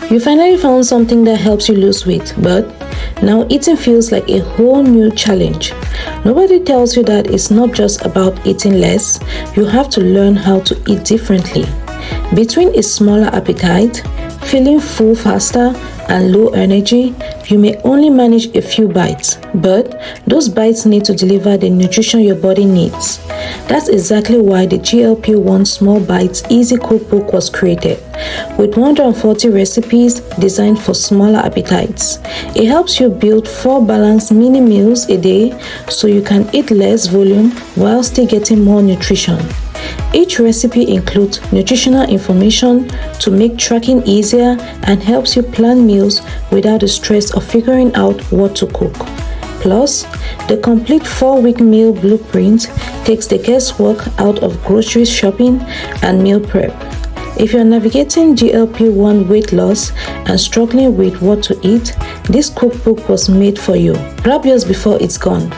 You finally found something that helps you lose weight, but now eating feels like a whole new challenge. Nobody tells you that it's not just about eating less, you have to learn how to eat differently. Between a smaller appetite, feeling full faster, and low energy, you may only manage a few bites, but those bites need to deliver the nutrition your body needs. That's exactly why the GLP-1 Small Bites Easy Cookbook was created, with 140 recipes designed for smaller appetites. It helps you build 4 balanced mini meals a day so you can eat less volume while still getting more nutrition. Each recipe includes nutritional information to make tracking easier and helps you plan meals without the stress of figuring out what to cook. Plus, the complete 4-week meal blueprint takes the guesswork out of grocery shopping and meal prep. If you're navigating GLP-1 weight loss and struggling with what to eat, this cookbook was made for you. Grab yours before it's gone.